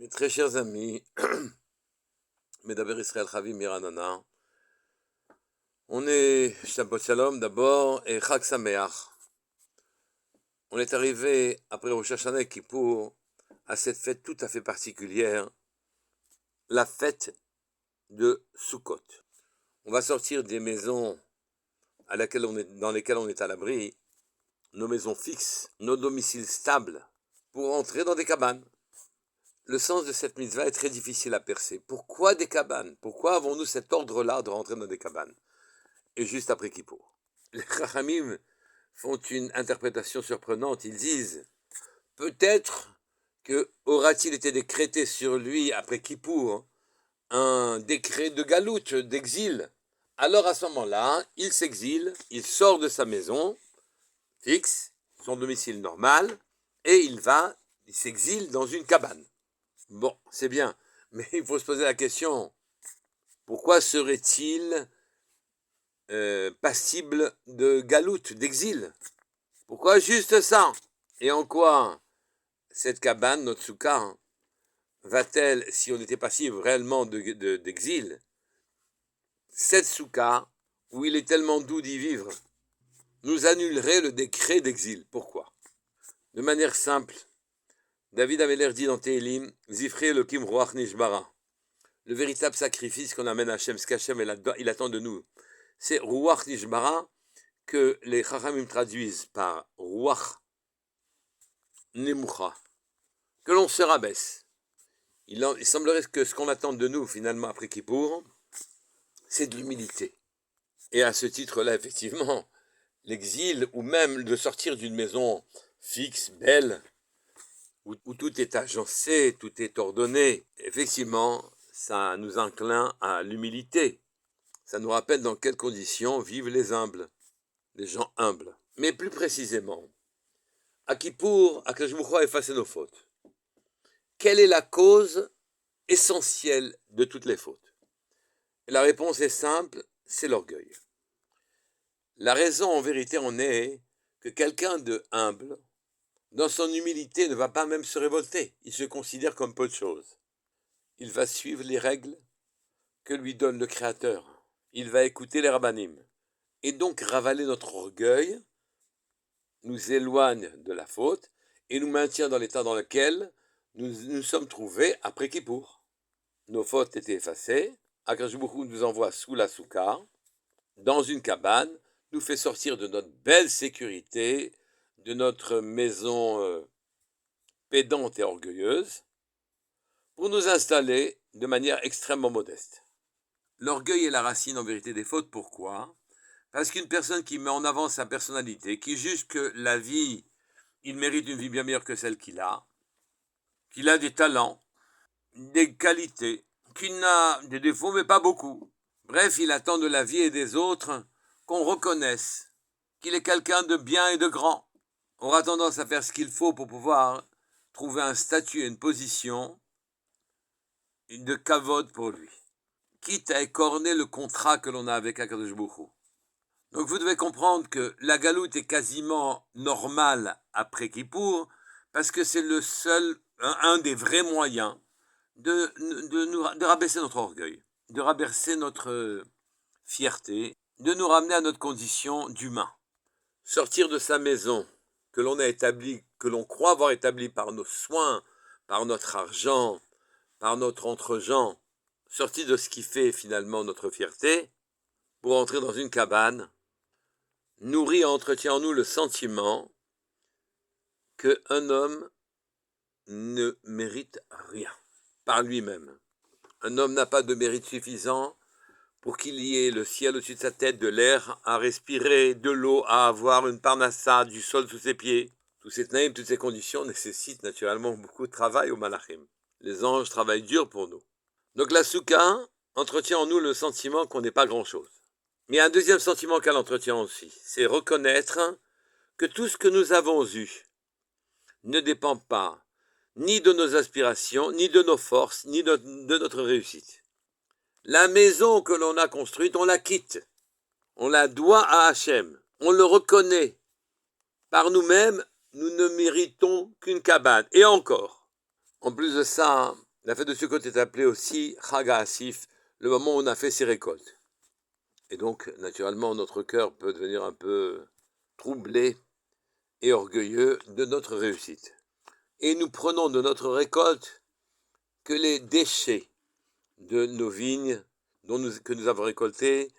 Mes très chers amis, Medaber Israël Chavim Miranana, on est Shabbat Shalom d'abord et Chag Sameach. On est arrivé après Rosh Hashanah et Kippour à cette fête tout à fait particulière, la fête de Sukkot. On va sortir des maisons dans lesquelles on est à l'abri, nos maisons fixes, nos domiciles stables, pour entrer dans des cabanes. Le sens de cette mitzvah est très difficile à percer. Pourquoi des cabanes? Pourquoi avons-nous cet ordre-là de rentrer dans des cabanes? Et juste après Kippour. Les Chachamim font une interprétation surprenante. Ils disent, peut-être que aura-t-il été décrété sur lui après Kippour un décret de galoute, d'exil. Alors à ce moment-là, il s'exile, il sort de sa maison fixe, son domicile normal, et il s'exile dans une cabane. Bon, c'est bien, mais il faut se poser la question, pourquoi serait-il passible de galoute, d'exil? Pourquoi juste ça? Et en quoi cette cabane, notre soukha, va-t-elle, si on était passible réellement d'exil, cette soukha, où il est tellement doux d'y vivre, nous annulerait le décret d'exil? Pourquoi? De manière simple, David Améler dit dans Télim, Zifre Elokim Ruach Nishbara. Le véritable sacrifice qu'on amène à Hachem, ce qu'Hachem il attend de nous, c'est Ruach Nishbara, que les Chachamim traduisent par Ruach Nemucha, que l'on se rabaisse. Il semblerait que ce qu'on attend de nous, finalement, après Kippour, c'est de l'humilité. Et à ce titre-là, effectivement, l'exil, ou même de sortir d'une maison fixe, belle, où tout est agencé, tout est ordonné, effectivement, ça nous incline à l'humilité. Ça nous rappelle dans quelles conditions vivent les humbles, les gens humbles. Mais plus précisément, à Kippour, Akadosh Baruch Hu a effacé nos fautes. Quelle est la cause essentielle de toutes les fautes? Et la réponse est simple, c'est l'orgueil. La raison en vérité en est que quelqu'un de humble, dans son humilité, ne va pas même se révolter. Il se considère comme peu de choses. Il va suivre les règles que lui donne le Créateur. Il va écouter les rabbanim. Et donc ravaler notre orgueil nous éloigne de la faute et nous maintient dans l'état dans lequel nous sommes trouvés après Kippour. Nos fautes étaient effacées. Akadosh Baruch Hu nous envoie sous la soukha, dans une cabane, nous fait sortir de notre belle sécurité, de notre maison pédante et orgueilleuse, pour nous installer de manière extrêmement modeste. L'orgueil est la racine en vérité des fautes. Pourquoi? Parce qu'une personne qui met en avant sa personnalité, qui juge que la vie, il mérite une vie bien meilleure que celle qu'il a des talents, des qualités, qu'il n'a des défauts mais pas beaucoup. Bref, il attend de la vie et des autres qu'on reconnaisse qu'il est quelqu'un de bien et de grand. On aura tendance à faire ce qu'il faut pour pouvoir trouver un statut et une position de kavod pour lui, quitte à écorner le contrat que l'on a avec Akadosh Baruch Hu. Donc vous devez comprendre que la galoute est quasiment normale après Kippour, parce que c'est le seul, un des vrais moyens de rabaisser notre orgueil, de rabaisser notre fierté, de nous ramener à notre condition d'humain. Sortir de sa maison que l'on a établie, que l'on croit avoir établie par nos soins, par notre argent, par notre entre-gens, sortir de ce qui fait finalement notre fierté, pour entrer dans une cabane, nourrit et entretient en nous le sentiment qu'un homme ne mérite rien par lui-même. Un homme n'a pas de mérite suffisant pour qu'il y ait le ciel au-dessus de sa tête, de l'air à respirer, de l'eau à avoir, une parnassa, du sol sous ses pieds. Tous ces tnaïm, toutes ces conditions nécessitent naturellement beaucoup de travail au malachim. Les anges travaillent dur pour nous. Donc la soukha entretient en nous le sentiment qu'on n'est pas grand-chose. Mais il y a un deuxième sentiment qu'elle entretient aussi, c'est reconnaître que tout ce que nous avons eu ne dépend pas ni de nos aspirations, ni de nos forces, ni de notre réussite. La maison que l'on a construite, on la quitte. On la doit à Hachem. On le reconnaît. Par nous-mêmes, nous ne méritons qu'une cabane. Et encore. En plus de ça, La fête de Sukkot est appelée aussi Chag HaAsif, le moment où on a fait ses récoltes. Et donc, naturellement, notre cœur peut devenir un peu troublé et orgueilleux de notre réussite. Et nous prenons de notre récolte que les déchets de nos vignes que nous avons récoltées,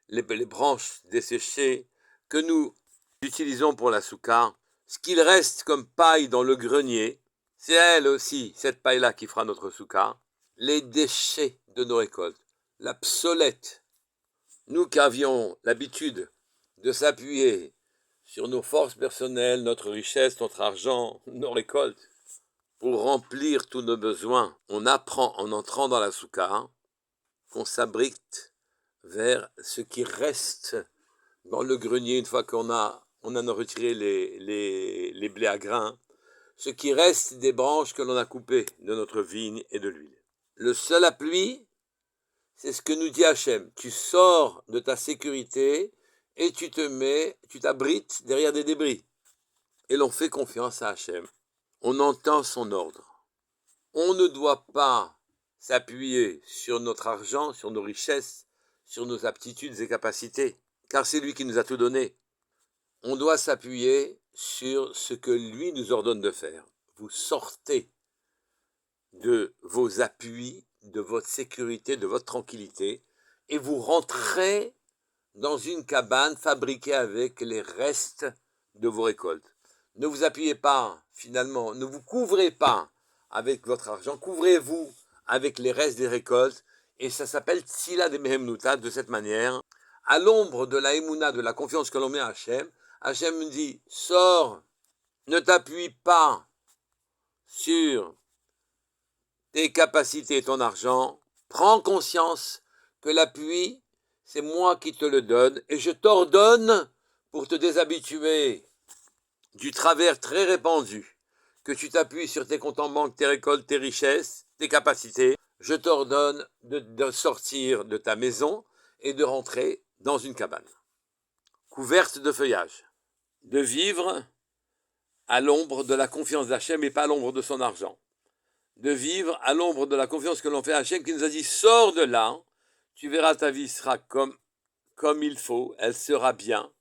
les branches desséchées, que nous utilisons pour la soukha, ce qu'il reste comme paille dans le grenier, c'est elle aussi, cette paille-là, qui fera notre soukha, les déchets de nos récoltes, la psolette. Nous qui avions l'habitude de s'appuyer sur nos forces personnelles, notre richesse, notre argent, nos récoltes, pour remplir tous nos besoins, on apprend en entrant dans la soukha qu'on s'abrite vers ce qui reste dans le grenier une fois qu'on en a retiré les blés à grains, ce qui reste des branches que l'on a coupées de notre vigne et de l'huile. Le seul appui, c'est ce que nous dit Hachem. Tu sors de ta sécurité et tu t'abrites derrière des débris. Et l'on fait confiance à Hachem. On entend son ordre. On ne doit pas s'appuyer sur notre argent, sur nos richesses, sur nos aptitudes et capacités, car c'est lui qui nous a tout donné. On doit s'appuyer sur ce que lui nous ordonne de faire. Vous sortez de vos appuis, de votre sécurité, de votre tranquillité, et vous rentrez dans une cabane fabriquée avec les restes de vos récoltes. Ne vous appuyez pas, finalement, ne vous couvrez pas avec votre argent, couvrez-vous avec les restes des récoltes, et ça s'appelle Tzila de Mehemnuta, de cette manière. À l'ombre de la Emouna, de la confiance que l'on met à Hachem, Hachem me dit, sors, ne t'appuie pas sur tes capacités et ton argent, prends conscience que l'appui, c'est moi qui te le donne, et je t'ordonne, pour te déshabituer du travers très répandu, que tu t'appuies sur tes comptes en banque, tes récoltes, tes richesses, tes capacités, je t'ordonne de sortir de ta maison et de rentrer dans une cabane, couverte de feuillage, de vivre à l'ombre de la confiance d'Hachem et pas à l'ombre de son argent, de vivre à l'ombre de la confiance que l'on fait à Hachem qui nous a dit, sors de là, tu verras ta vie sera comme il faut, elle sera bien,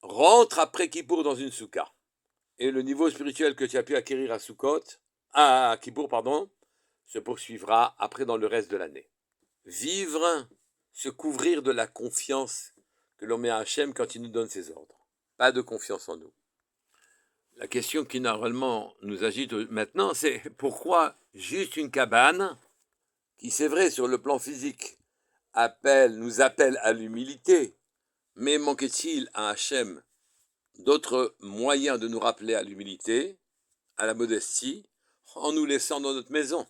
rentre après Kippour dans une soukha. Et le niveau spirituel que tu as pu acquérir à Kippour, se poursuivra après dans le reste de l'année. Vivre, se couvrir de la confiance que l'on met à Hachem quand il nous donne ses ordres. Pas de confiance en nous. La question qui normalement nous agite maintenant, c'est pourquoi juste une cabane, qui c'est vrai sur le plan physique, nous appelle à l'humilité, mais manquait-il à Hachem d'autres moyens de nous rappeler à l'humilité, à la modestie, en nous laissant dans notre maison?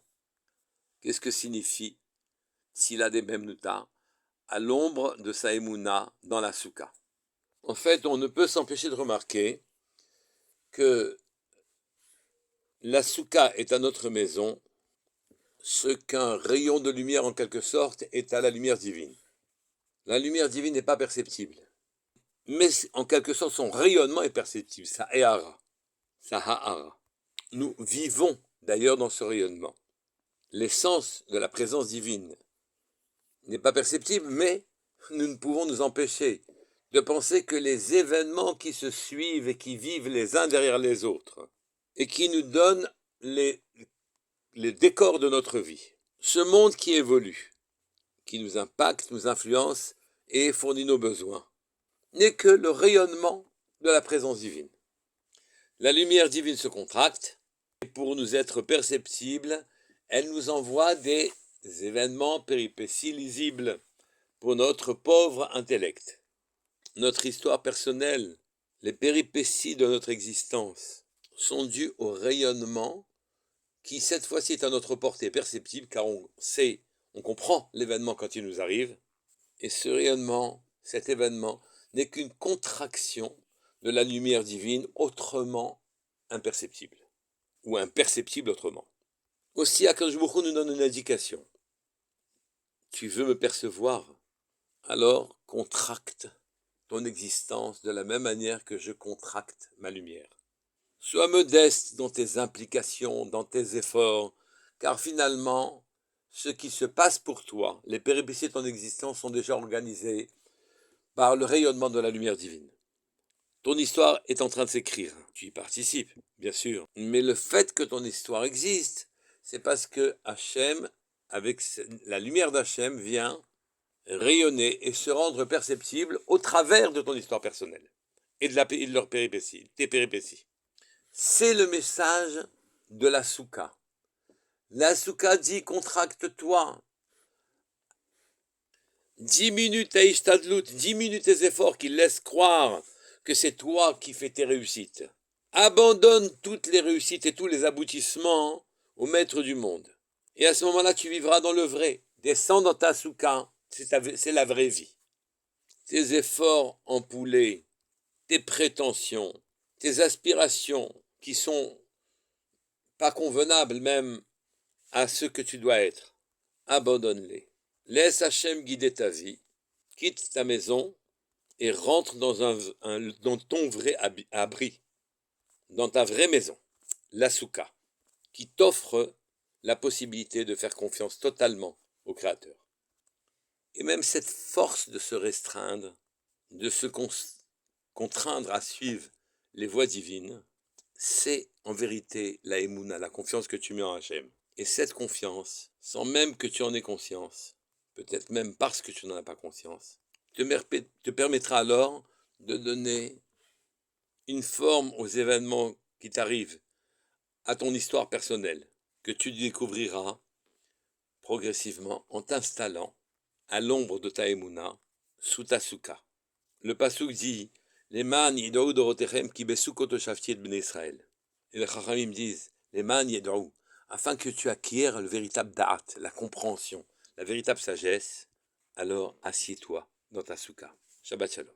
Qu'est-ce que signifie Tzila de Mehemnuta, à l'ombre de sa Emouna dans la soukha? En fait, on ne peut s'empêcher de remarquer que la soukha est à notre maison ce qu'un rayon de lumière en quelque sorte est à la lumière divine. La lumière divine n'est pas perceptible, mais en quelque sorte son rayonnement est perceptible, sa ha'ara. Nous vivons d'ailleurs dans ce rayonnement. L'essence de la présence divine n'est pas perceptible, mais nous ne pouvons nous empêcher de penser que les événements qui se suivent et qui vivent les uns derrière les autres et qui nous donnent les décors de notre vie, ce monde qui évolue, qui nous impacte, nous influence et fournit nos besoins, n'est que le rayonnement de la présence divine. La lumière divine se contracte et pour nous être perceptible, elle nous envoie des événements, péripéties lisibles pour notre pauvre intellect. Notre histoire personnelle, les péripéties de notre existence sont dues au rayonnement qui cette fois-ci est à notre portée perceptible car on comprend l'événement quand il nous arrive, et ce rayonnement, cet événement, n'est qu'une contraction de la lumière divine autrement imperceptible, ou imperceptible autrement. Aussi, Akadosh Baruch Hu nous donne une indication. Tu veux me percevoir, alors contracte ton existence de la même manière que je contracte ma lumière. Sois modeste dans tes implications, dans tes efforts, car finalement, ce qui se passe pour toi, les péripéties de ton existence sont déjà organisées par le rayonnement de la lumière divine. Ton histoire est en train de s'écrire, tu y participes, bien sûr, mais le fait que ton histoire existe, c'est parce que Hachem, avec la lumière d'Hachem, vient rayonner et se rendre perceptible au travers de ton histoire personnelle et de leurs péripéties, tes péripéties. C'est le message de la soukha. La soukha dit contracte-toi, diminue ta ishtadlut, diminue tes efforts qui laissent croire que c'est toi qui fais tes réussites. Abandonne toutes les réussites et tous les aboutissements au maître du monde. Et à ce moment-là, tu vivras dans le vrai. Descends dans ta soukha, c'est la vraie vie. Tes efforts empoulés, tes prétentions, tes aspirations qui sont pas convenables même à ce que tu dois être, abandonne-les. Laisse Hachem guider ta vie, quitte ta maison et rentre dans ton vrai abri, dans ta vraie maison, la soukha, qui t'offre la possibilité de faire confiance totalement au Créateur. Et même cette force de se restreindre, de se contraindre à suivre les voies divines, c'est en vérité la émouna, la confiance que tu mets en Hachem. Et cette confiance, sans même que tu en aies conscience, peut-être même parce que tu n'en as pas conscience, te permettra alors de donner une forme aux événements qui t'arrivent, à ton histoire personnelle, que tu découvriras progressivement en t'installant à l'ombre de ta émouna, sous ta soukha. Le pasuk dit les man yidou dorotechem ki besukot shafti et bnei Israël. Et les chachamim disent les man yidou, afin que tu acquières le véritable da'at, la compréhension, la véritable sagesse, alors assieds-toi dans ta soukha. Shabbat shalom.